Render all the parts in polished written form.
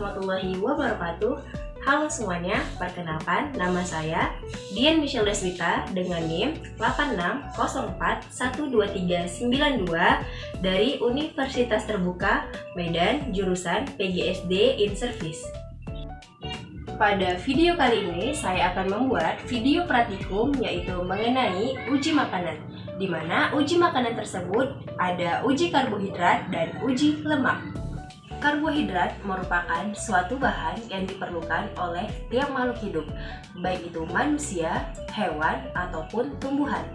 warahmatullahi wabarakatuh. Halo semuanya, perkenalkan nama saya Dian Michelle Deswita dengan NIM 86041239 dari Universitas Terbuka Medan, jurusan PGSD in Service. Pada video kali ini saya akan membuat video praktikum yaitu mengenai uji makanan, di mana uji makanan tersebut ada uji karbohidrat dan uji lemak. Karbohidrat merupakan suatu bahan yang diperlukan oleh tiap makhluk hidup, baik itu manusia, hewan, ataupun tumbuhan,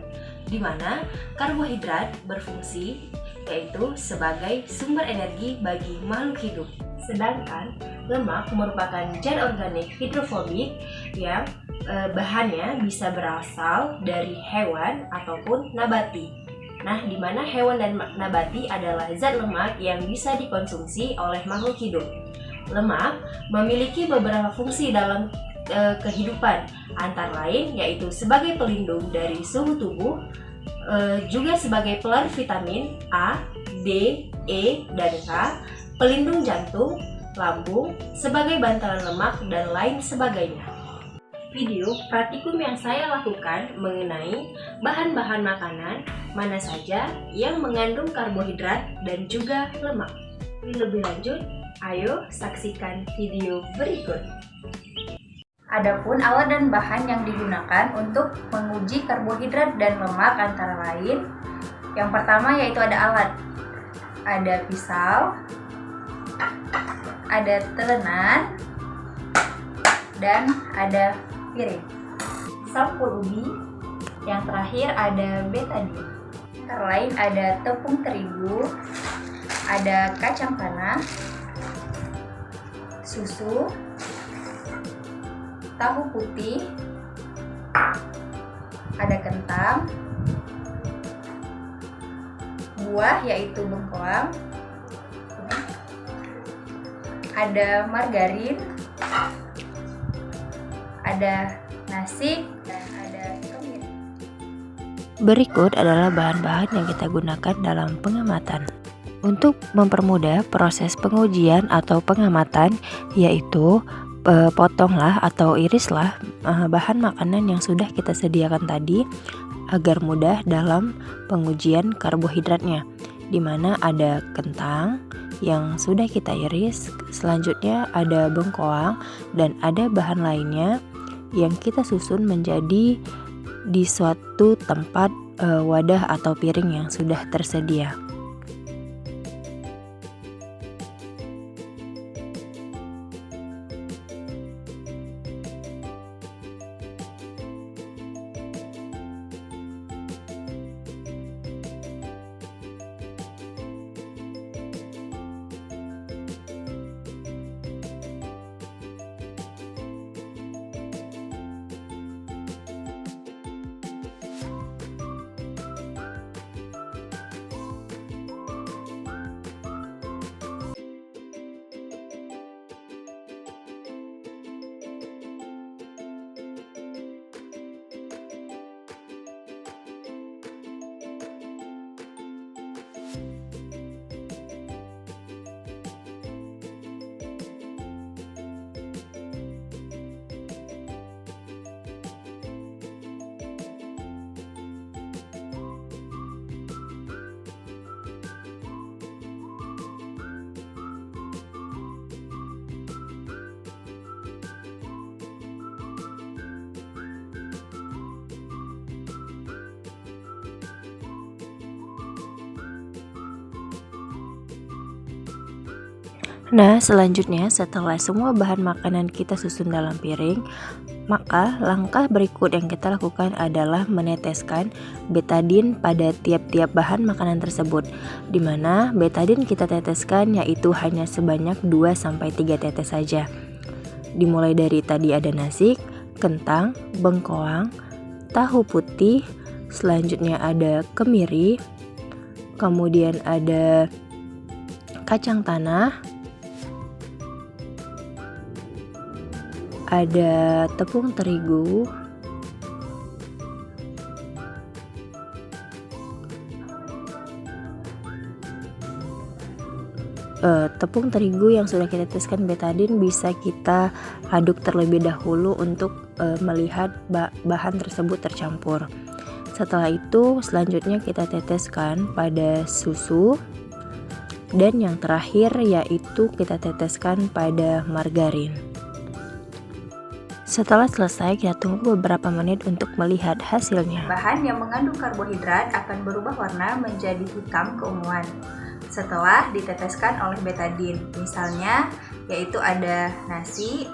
di mana karbohidrat berfungsi yaitu sebagai sumber energi bagi makhluk hidup. Sedangkan lemak merupakan zat organik hidrofobik yang bahannya bisa berasal dari hewan ataupun nabati. Nah, di mana hewan dan nabati adalah zat lemak yang bisa dikonsumsi oleh makhluk hidup. Lemak memiliki beberapa fungsi dalam kehidupan, antara lain yaitu sebagai pelindung dari suhu tubuh, juga sebagai pelarut vitamin A, D, E, dan K, pelindung jantung, lambung, sebagai bantalan lemak, dan lain sebagainya. Video praktikum yang saya lakukan mengenai bahan-bahan makanan mana saja yang mengandung karbohidrat dan juga lemak. Lebih lanjut, ayo saksikan video berikut. Adapun alat dan bahan yang digunakan untuk menguji karbohidrat dan lemak antara lain, yang pertama yaitu ada pisau, ada telenan, dan ada piring. Sampul ubi, yang terakhir ada betadin. Antara lain ada tepung terigu, ada kacang tanah, susu, tahu putih, ada kentang, buah yaitu bengkoang, ada margarin, ada nasi, dan ada kemiri. Berikut adalah bahan-bahan yang kita gunakan dalam pengamatan. Untuk mempermudah proses pengujian atau pengamatan, yaitu potonglah atau irislah bahan makanan yang sudah kita sediakan tadi agar mudah dalam pengujian karbohidratnya, di mana ada kentang yang sudah kita iris, selanjutnya ada bengkoang, dan ada bahan lainnya yang kita susun menjadi di suatu tempat wadah atau piring yang sudah tersedia. Nah, selanjutnya setelah semua bahan makanan kita susun dalam piring, maka langkah berikut yang kita lakukan adalah meneteskan betadin pada tiap-tiap bahan makanan tersebut, di mana betadin kita teteskan yaitu hanya sebanyak 2-3 tetes saja. Dimulai dari tadi ada nasi, kentang, bengkoang, tahu putih, selanjutnya ada kemiri, kemudian ada kacang tanah, ada tepung terigu, tepung terigu yang sudah kita teteskan betadin bisa kita aduk terlebih dahulu untuk melihat bahan tersebut tercampur. Setelah itu selanjutnya kita teteskan pada susu, dan yang terakhir yaitu kita teteskan pada margarin. Setelah selesai, kita tunggu beberapa menit untuk melihat hasilnya. Bahan yang mengandung karbohidrat akan berubah warna menjadi hitam keunguan setelah diteteskan oleh betadin. Misalnya, yaitu ada nasi,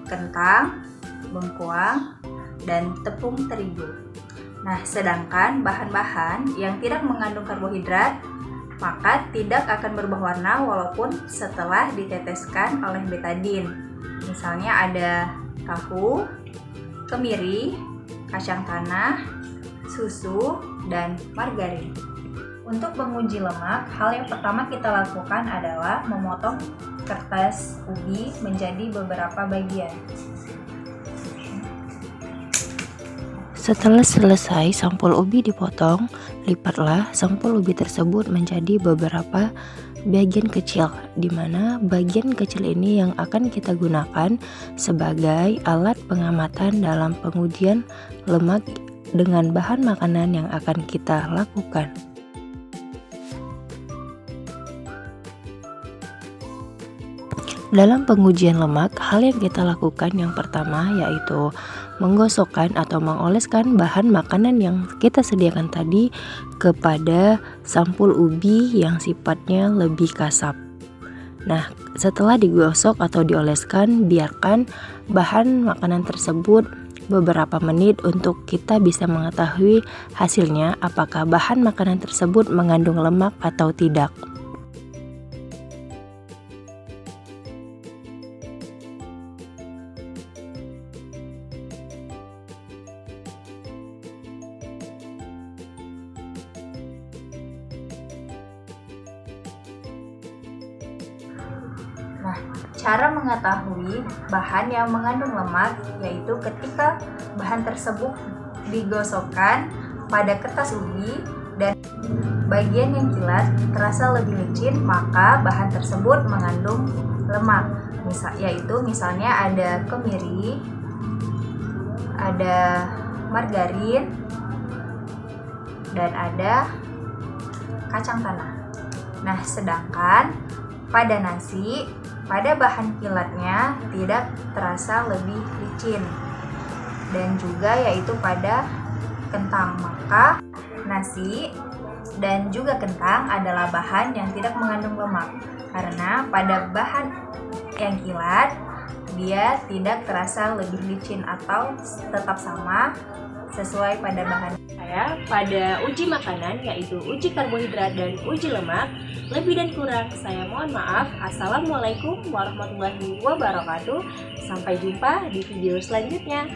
kentang, bengkuang, dan tepung terigu. Nah, sedangkan bahan-bahan yang tidak mengandung karbohidrat maka tidak akan berubah warna walaupun setelah diteteskan oleh betadin. Misalnya ada tahu, kemiri, kacang tanah, susu, dan margarin. Untuk menguji lemak, hal yang pertama kita lakukan adalah memotong kertas ubi menjadi beberapa bagian. Setelah selesai sampul ubi dipotong, lipatlah sampul ubi tersebut menjadi beberapa bagian kecil, di mana bagian kecil ini yang akan kita gunakan sebagai alat pengamatan dalam pengujian lemak dengan bahan makanan yang akan kita lakukan. Dalam pengujian lemak, hal yang kita lakukan yang pertama yaitu menggosokkan atau mengoleskan bahan makanan yang kita sediakan tadi kepada sampul ubi yang sifatnya lebih kasar. Nah, setelah digosok atau dioleskan, biarkan bahan makanan tersebut beberapa menit untuk kita bisa mengetahui hasilnya apakah bahan makanan tersebut mengandung lemak atau tidak. Nah, cara mengetahui bahan yang mengandung lemak yaitu ketika bahan tersebut digosokkan pada kertas ubi dan bagian yang kilat terasa lebih licin, maka bahan tersebut mengandung lemak. Yaitu misalnya ada kemiri, ada margarin, dan ada kacang tanah. Nah, sedangkan pada nasi, pada bahan kilatnya tidak terasa lebih licin, dan juga yaitu pada kentang. Maka nasi dan juga kentang adalah bahan yang tidak mengandung lemak, karena pada bahan yang kilat dia tidak terasa lebih licin atau tetap sama sesuai pada bahan. Saya pada uji makanan yaitu uji karbohidrat dan uji lemak. Lebih dan kurang saya mohon maaf. Assalamualaikum warahmatullahi wabarakatuh. Sampai jumpa di video selanjutnya.